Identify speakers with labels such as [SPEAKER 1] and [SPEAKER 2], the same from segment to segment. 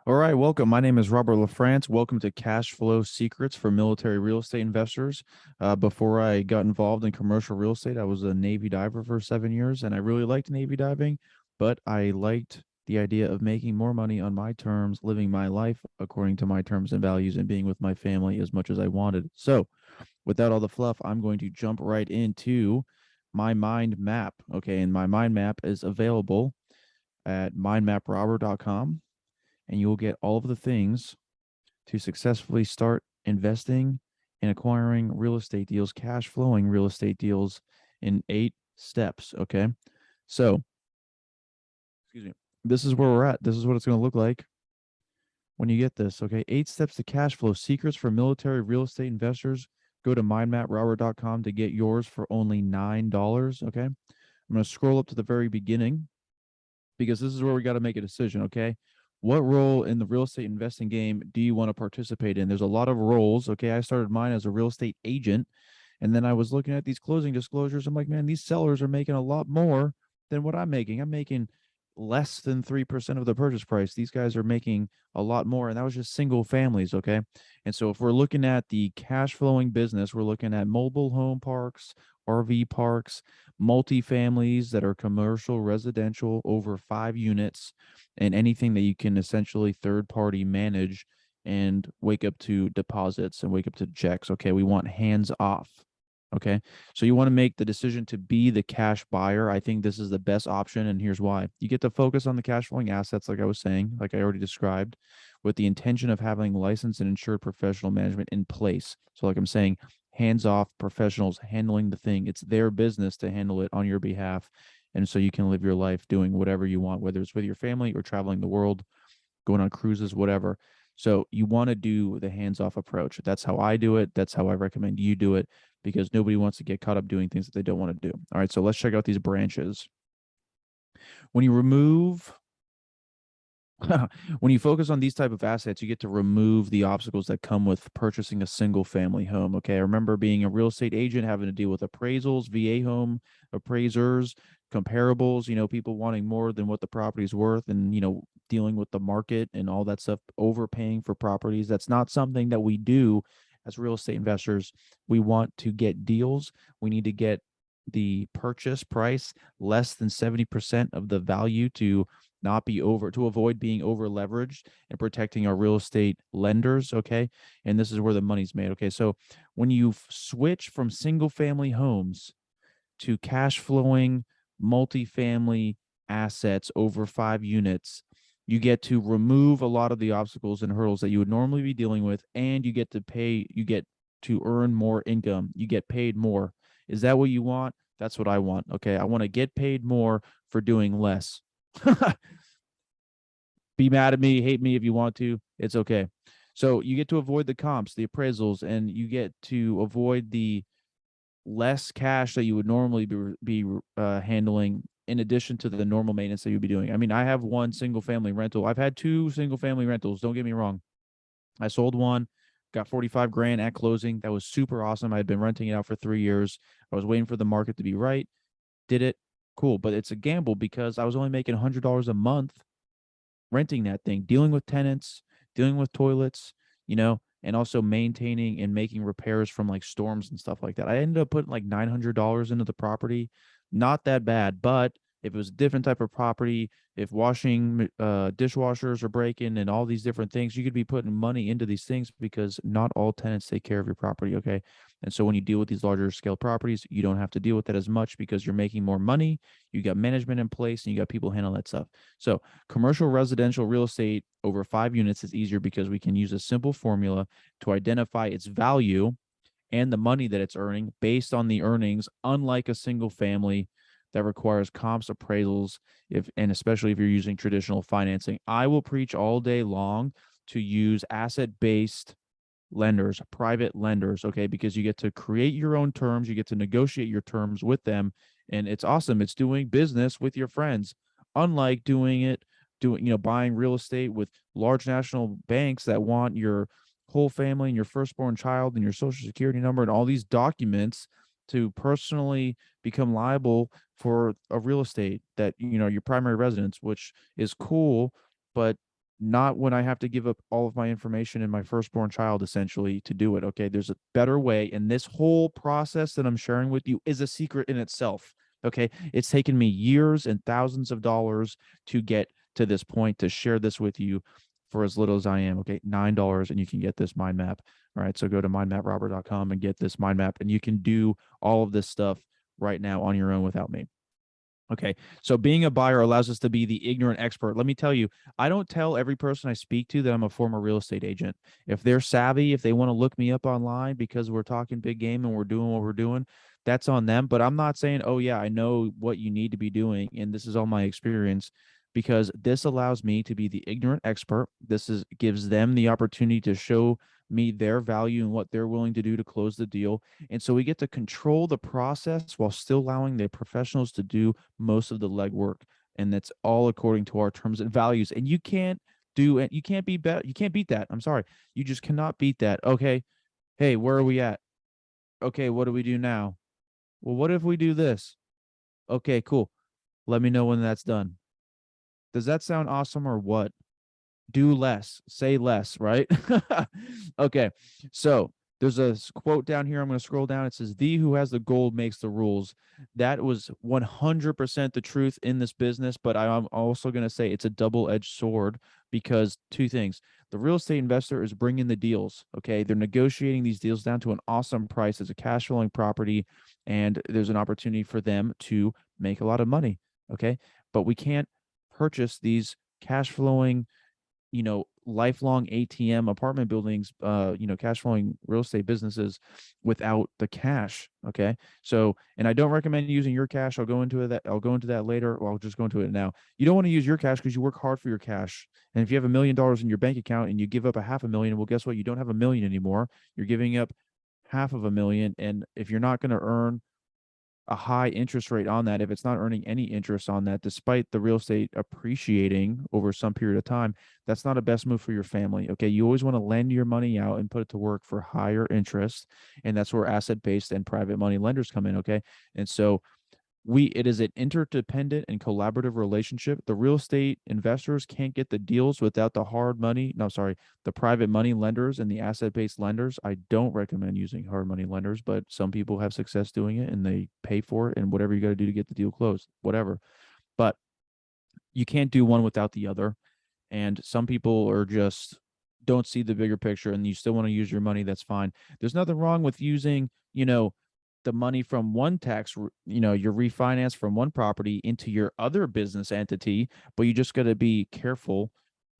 [SPEAKER 1] All right, welcome. My name is Robert LaFrance. Welcome to Cash Flow Secrets for Military Real Estate Investors. Before I got involved in commercial real estate, I was a Navy diver for 7 years, and I really liked Navy diving, but I liked the idea of making more money on my terms, living my life according to my terms and values, and being with my family as much as I wanted. So, without all the fluff, I'm going to jump right into my mind map. Okay, and my mind map is available at mindmaprobber.com, and you'll get all of the things to successfully start investing and acquiring real estate deals, cash flowing real estate deals in 8 steps. Okay. So, excuse me, this is where we're at. This is what it's going to look like when you get this. Okay. 8 steps to cash flow, secrets for military real estate investors. Go to mindmaprobber.com to get yours for only $9. Okay. I'm going to scroll up to the very beginning because this is where we got to make a decision. Okay. What role in the real estate investing game do you want to participate in? There's a lot of roles. Okay. I started mine as a real estate agent. And then I was looking at these closing disclosures. I'm like, man, these sellers are making a lot more than what I'm making. I'm making less than 3% of the purchase price. These guys are making a lot more. And that was just single families. Okay. And so if we're looking at the cash flowing business, we're looking at mobile home parks, RV parks, multifamilies that are commercial, residential, over 5 units, and anything that you can essentially third party manage and wake up to deposits and wake up to checks. Okay. We want hands off. Okay. So you want to make the decision to be the cash buyer. I think this is the best option. And here's why. You get to focus on the cash flowing assets, like I was saying, like I already described, with the intention of having licensed and insured professional management in place. So, like I'm saying, hands off professionals handling the thing. It's their business to handle it on your behalf. And so you can live your life doing whatever you want, whether it's with your family or traveling the world, going on cruises, whatever. So you want to do the hands-off approach. That's how I do it. That's how I recommend you do it, because nobody wants to get caught up doing things that they don't want to do. All right, so let's check out these branches. When you remove when you focus on these type of assets, you get to remove the obstacles that come with purchasing a single family home. Okay. I remember being a real estate agent, having to deal with appraisals, VA home appraisers, comparables, people wanting more than what the property is worth, and, dealing with the market and all that stuff, overpaying for properties. That's not something that we do as real estate investors. We want to get deals. We need to get the purchase price less than 70% of the value to not be over, to avoid being over leveraged and protecting our real estate lenders. Okay. And this is where the money's made. Okay. So when you switch from single family homes to cash flowing multifamily assets over 5 units, you get to remove a lot of the obstacles and hurdles that you would normally be dealing with, and you get to earn more income. You get paid more. Is that what you want? That's what I want. Okay. I want to get paid more for doing less. Be mad at me, hate me if you want to. It's okay. So you get to avoid the comps, the appraisals, and you get to avoid the less cash that you would normally be handling, in addition to the normal maintenance that you'd be doing. I mean, I have one single family rental. I've had 2 single family rentals. Don't get me wrong. I sold one, got 45 grand at closing. That was super awesome. I had been renting it out for 3 years. I was waiting for the market to be right. Did it. Cool. But it's a gamble because I was only making $100 a month renting that thing, dealing with tenants, dealing with toilets, and also maintaining and making repairs from like storms and stuff like that. I ended up putting like $900 into the property. Not that bad, but if it was a different type of property, if washing dishwashers are breaking and all these different things, you could be putting money into these things because not all tenants take care of your property. Okay. And so when you deal with these larger scale properties, you don't have to deal with that as much because you're making more money. You got management in place and you got people handling that stuff. So commercial residential real estate over 5 units is easier because we can use a simple formula to identify its value and the money that it's earning based on the earnings, unlike a single family that requires comps, appraisals, and especially if you're using traditional financing. I will preach all day long to use asset-based lenders, private lenders, okay, because you get to create your own terms, you get to negotiate your terms with them, and it's awesome. It's doing business with your friends, unlike buying real estate with large national banks that want your whole family and your firstborn child and your social security number and all these documents to personally become liable for a real estate that your primary residence, which is cool, but not when I have to give up all of my information and my firstborn child essentially to do it. Okay. There's a better way. And this whole process that I'm sharing with you is a secret in itself. Okay. It's taken me years and thousands of dollars to get to this point to share this with you for as little as I am. Okay. $9 and you can get this mind map. All right. So go to mindmaprobert.com and get this mind map, and you can do all of this stuff right now on your own without me. Okay. So being a buyer allows us to be the ignorant expert. Let me tell you, I don't tell every person I speak to that I'm a former real estate agent. If they're savvy, if they want to look me up online because we're talking big game and we're doing what we're doing, that's on them. But I'm not saying, oh, yeah, I know what you need to be doing. And this is all my experience, because this allows me to be the ignorant expert. This is gives them the opportunity to show me their value and what they're willing to do to close the deal. And so we get to control the process while still allowing the professionals to do most of the legwork. And that's all according to our terms and values. And you can't do it. You can't be better. You can't beat that. I'm sorry. You just cannot beat that. Okay. Hey, where are we at? Okay. What do we do now? Well, what if we do this? Okay, cool. Let me know when that's done. Does that sound awesome or what? Do less, say less, right? Okay. So there's a quote down here. I'm going to scroll down. It says, "The who has the gold makes the rules." That was 100% the truth in this business. But I'm also going to say it's a double-edged sword, because two things. The real estate investor is bringing the deals. Okay. They're negotiating these deals down to an awesome price as a cash flowing property. And there's an opportunity for them to make a lot of money. Okay. But we can't purchase these cash flowing, lifelong ATM apartment buildings, cash flowing real estate businesses without the cash. Okay. So, and I don't recommend using your cash. I'll go into that later. Well, I'll just go into it now. You don't want to use your cash because you work hard for your cash. And if you have $1 million in your bank account and you give up a $500,000, well, guess what? You don't have $1 million anymore. You're giving up $500,000. And if you're not going to earn a high interest rate on that, if it's not earning any interest on that, despite the real estate appreciating over some period of time, that's not a best move for your family. Okay. You always want to lend your money out and put it to work for higher interest. And that's where asset based and private money lenders come in. Okay. And so it is an interdependent and collaborative relationship. The real estate investors can't get the deals without the hard money. No, sorry, the private money lenders and the asset-based lenders. I don't recommend using hard money lenders, but some people have success doing it and they pay for it, and whatever you got to do to get the deal closed, whatever. But you can't do one without the other. And some people are just don't see the bigger picture, and you still want to use your money. That's fine. There's nothing wrong with using, the money from one your refinance from one property into your other business entity, but you just got to be careful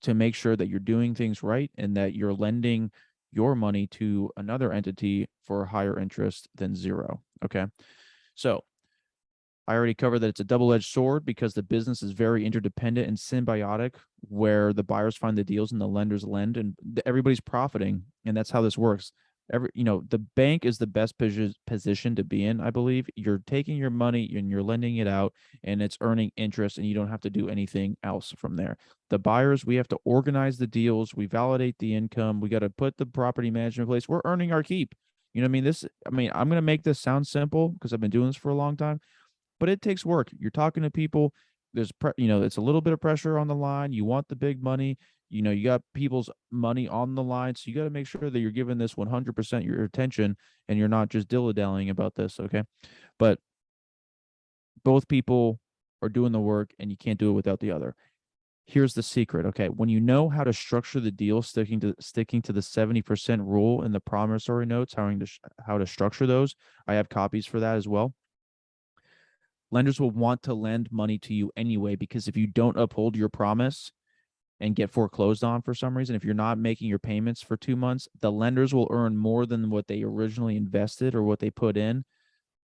[SPEAKER 1] to make sure that you're doing things right and that you're lending your money to another entity for a higher interest than zero. Okay. So I already covered that it's a double-edged sword because the business is very interdependent and symbiotic, where the buyers find the deals and the lenders lend, and everybody's profiting. And that's how this works. The bank is the best position to be in, I believe. You're taking your money and you're lending it out, and it's earning interest, and you don't have to do anything else from there. The buyers, we have to organize the deals. We validate the income. We got to put the property management in place. We're earning our keep. You know what I mean? I'm going to make this sound simple because I've been doing this for a long time, but it takes work. You're talking to people. It's a little bit of pressure on the line. You want the big money. You got people's money on the line. So you got to make sure that you're giving this 100% your attention and you're not just dilly-dallying about this. Okay. But both people are doing the work and you can't do it without the other. Here's the secret. Okay. When you know how to structure the deal, sticking to the 70% rule in the promissory notes, how to structure those. I have copies for that as well. Lenders will want to lend money to you anyway, because if you don't uphold your promise and get foreclosed on for some reason, if you're not making your payments for 2 months, the lenders will earn more than what they originally invested or what they put in,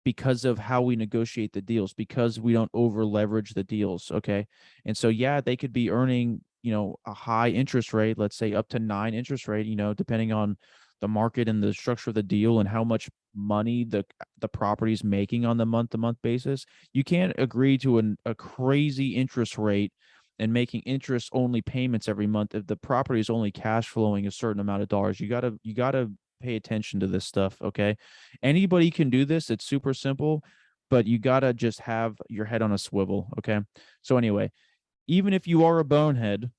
[SPEAKER 1] because of how we negotiate the deals, because we don't over leverage the deals. Okay. And so, yeah, they could be earning, a high interest rate, let's say up to 9 interest rate, depending on the market and the structure of the deal and how much money the property is making on the month to month basis. You can't agree to a crazy interest rate and making interest only payments every month if the property is only cash flowing a certain amount of dollars. You gotta pay attention to this stuff. Okay. Anybody can do this. It's super simple, but you gotta just have your head on a swivel. Okay. So anyway, even if you are a bonehead,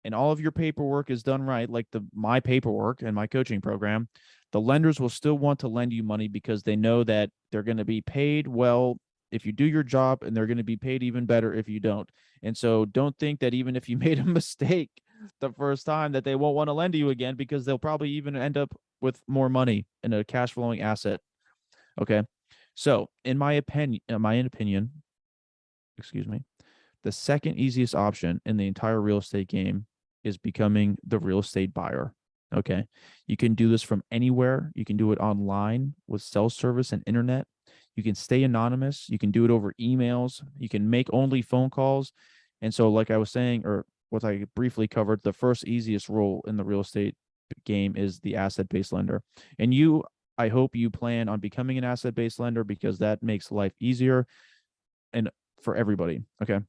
[SPEAKER 1] and all of your paperwork is done right, like my paperwork and my coaching program, the lenders will still want to lend you money because they know that they're going to be paid well if you do your job, and they're going to be paid even better if you don't. And so don't think that even if you made a mistake the first time that they won't want to lend to you again, because they'll probably even end up with more money in a cash flowing asset. Okay. So in my opinion, excuse me, the second easiest option in the entire real estate game is becoming the real estate buyer. Okay. You can do this from anywhere. You can do it online with cell service and internet. You can stay anonymous. You can do it over emails. You can make only phone calls. And so, like I was saying, or what I briefly covered, the first easiest role in the real estate game is the asset based lender. And I hope you plan on becoming an asset based lender, because that makes life easier and for everybody. Okay.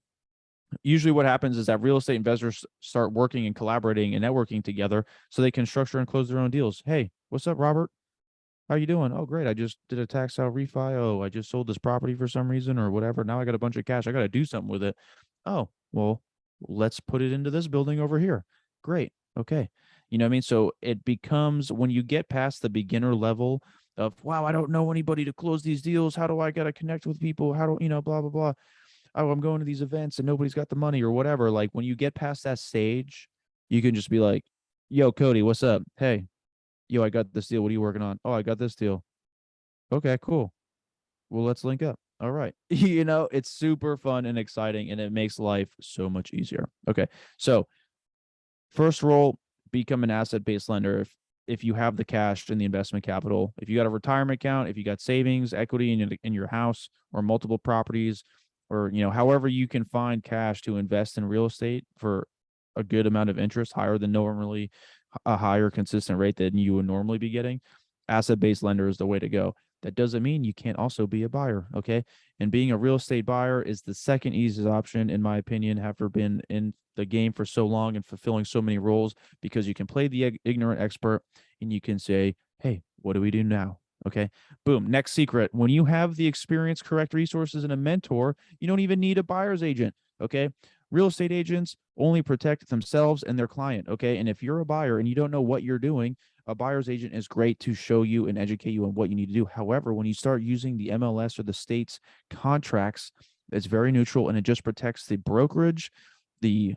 [SPEAKER 1] Usually what happens is that real estate investors start working and collaborating and networking together so they can structure and close their own deals. Hey, what's up, Robert? How you doing? Oh, great. I just did a tax out refi. Oh, I just sold this property for some reason or whatever. Now I got a bunch of cash. I got to do something with it. Oh, well, let's put it into this building over here. Great. Okay. You know what I mean? So it becomes, when you get past the beginner level of, wow, I don't know anybody to close these deals. How do I got to connect with people? How do, blah, blah, blah. Oh, I'm going to these events and nobody's got the money or whatever. Like when you get past that stage, you can just be like, yo, Cody, what's up? Hey, yo, I got this deal. What are you working on? Oh, I got this deal. Okay, cool. Well, let's link up. All right. It's super fun and exciting, and it makes life so much easier. Okay. So first role, become an asset-based lender. If you have the cash and the investment capital, if you got a retirement account, if you got savings, equity in your house or multiple properties, or however you can find cash to invest in real estate for a good amount of interest, higher than normally, a higher consistent rate than you would normally be getting, asset-based lender is the way to go. That doesn't mean you can't also be a buyer. Okay. And being a real estate buyer is the second easiest option, in my opinion, after been in the game for so long and fulfilling so many roles, because you can play the ignorant expert and you can say, hey, what do we do now? Okay. Boom. Next secret. When you have the experience, correct resources, and a mentor, you don't even need a buyer's agent. Okay. Real estate agents only protect themselves and their client. Okay. And if you're a buyer and you don't know what you're doing, a buyer's agent is great to show you and educate you on what you need to do. However, when you start using the MLS or the state's contracts, it's very neutral and it just protects the brokerage, the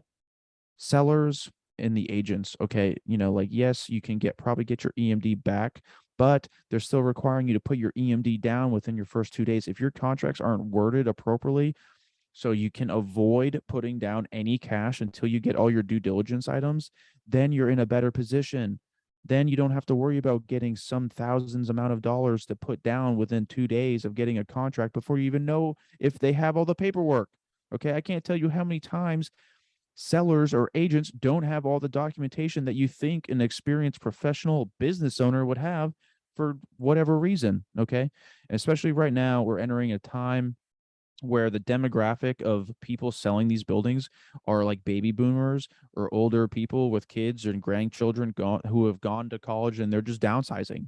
[SPEAKER 1] sellers, and the agents. Okay. Like, yes, you can probably get your EMD back, but they're still requiring you to put your EMD down within your first 2 days. If your contracts aren't worded appropriately, so you can avoid putting down any cash until you get all your due diligence items, then you're in a better position. Then you don't have to worry about getting some thousands amount of dollars to put down within 2 days of getting a contract before you even know if they have all the paperwork. Okay. I can't tell you how many times sellers or agents don't have all the documentation that you think an experienced professional business owner would have for whatever reason. Okay. And especially right now, we're entering a time where the demographic of people selling these buildings are like baby boomers or older people with kids and grandchildren who have gone to college and they're just downsizing.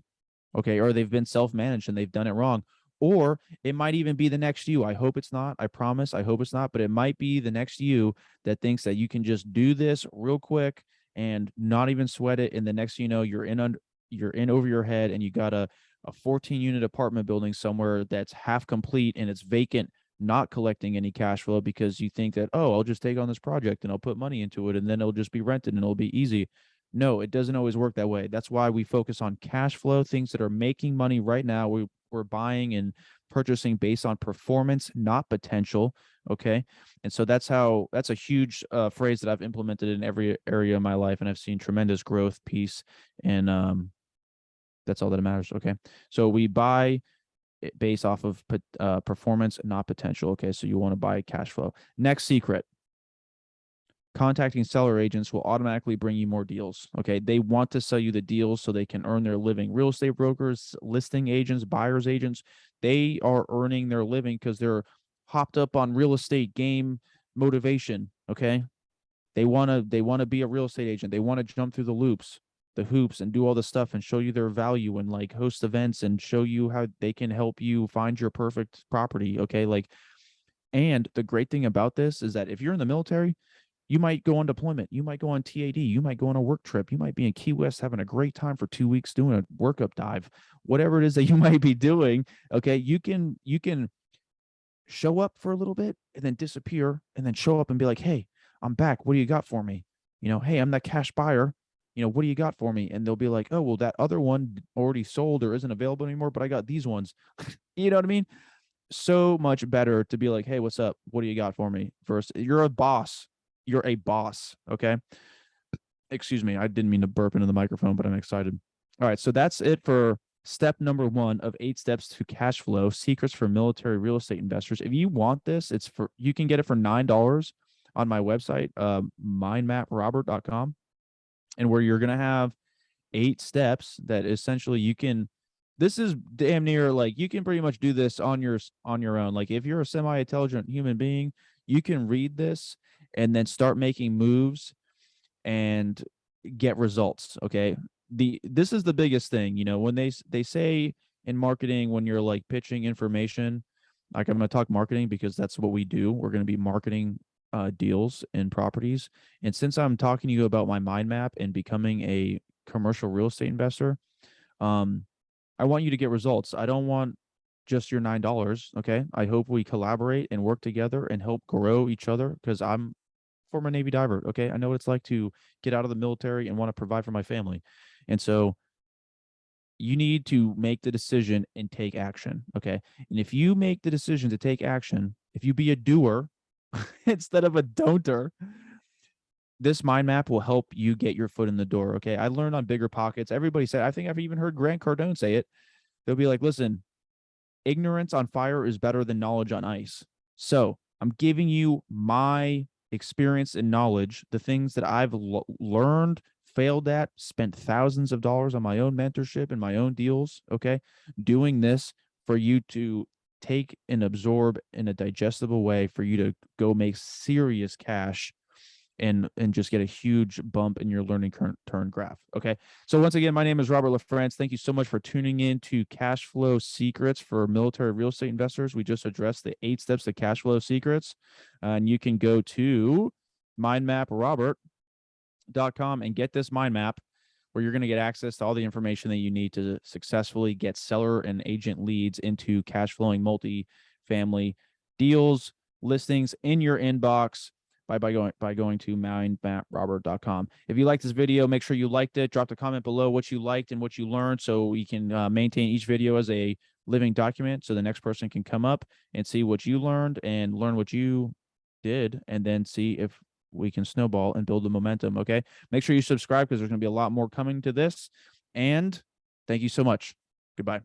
[SPEAKER 1] Okay. Or they've been self-managed and they've done it wrong. Or it might even be the next you. I hope it's not. I promise. I hope it's not. But it might be the next you that thinks that you can just do this real quick and not even sweat it. And the next you're in over your head, and you got a 14-unit apartment building somewhere that's half complete and it's vacant, not collecting any cash flow, because you think that, oh, I'll just take on this project and I'll put money into it and then it'll just be rented and it'll be easy. No, it doesn't always work that way. That's why we focus on cash flow, things that are making money right now. We're buying and purchasing based on performance, not potential. Okay. And so that's a huge phrase that I've implemented in every area of my life. And I've seen tremendous growth, peace, and that's all that matters. Okay. So we buy based off of performance, not potential. Okay. So you want to buy cash flow. Next secret. Contacting seller agents will automatically bring you more deals. Okay. They want to sell you the deals so they can earn their living. Real estate brokers, listing agents, buyer's agents, they are earning their living because they're hopped up on real estate game motivation. Okay. They want to be a real estate agent. They want to jump through the hoops and do all the stuff and show you their value and like host events and show you how they can help you find your perfect property. Okay. And the great thing about this is that if you're in the military, You might go on deployment. You might go on TAD. You might go on a work trip. You might be in Key West having a great time for 2 weeks doing a workup dive. Whatever it is that you might be doing, okay, you can show up for a little bit and then disappear and then show up and be like, hey, I'm back. What do you got for me? Hey, I'm that cash buyer. What do you got for me? And they'll be like, oh, well, that other one already sold or isn't available anymore, but I got these ones. You know what I mean? So much better to be like, hey, what's up? What do you got for me? First, you're a boss. You're a boss. Okay. Excuse me. I didn't mean to burp into the microphone, but I'm excited. All right. So that's it for step number 1 of 8 steps to cash flow, secrets for military real estate investors. If you want this, you can get it for $9 on my website, mindmaprobert.com, and where you're going to have 8 steps that essentially this is damn near like you can pretty much do this on your own. Like if you're a semi-intelligent human being, you can read this and then start making moves and get results. Okay. This is the biggest thing, when they say in marketing, when you're like pitching information, like I'm going to talk marketing because that's what we do. We're going to be marketing deals and properties. And since I'm talking to you about my mind map and becoming a commercial real estate investor, I want you to get results. I don't want just your $9. Okay. I hope we collaborate and work together and help grow each other because I'm former Navy diver. Okay. I know what it's like to get out of the military and want to provide for my family. And so you need to make the decision and take action. Okay. And if you make the decision to take action, if you be a doer instead of a don'ter, this mind map will help you get your foot in the door. Okay. I learned on Bigger Pockets. Everybody said, I think I've even heard Grant Cardone say it. They'll be like, listen, ignorance on fire is better than knowledge on ice. So I'm giving you my experience and knowledge, the things that I've learned, failed at, spent thousands of dollars on my own mentorship and my own deals. Okay. Doing this for you to take and absorb in a digestible way for you to go make serious cash and just get a huge bump in your learning current turn graph. Okay. So once again, my name is Robert LaFrance. Thank you so much for tuning in to Cash Flow Secrets for Military Real Estate Investors. We just addressed the 8 steps to cash flow secrets. And you can go to mindmaprobert.com and get this mind map where you're going to get access to all the information that you need to successfully get seller and agent leads into cash flowing multi-family deals, listings in your inbox by going to mindmaprobert.com. If you liked this video, make sure you liked it. Drop a comment below what you liked and what you learned so we can maintain each video as a living document so the next person can come up and see what you learned and learn what you did and then see if we can snowball and build the momentum. Okay. Make sure you subscribe because there's going to be a lot more coming to this. And thank you so much. Goodbye.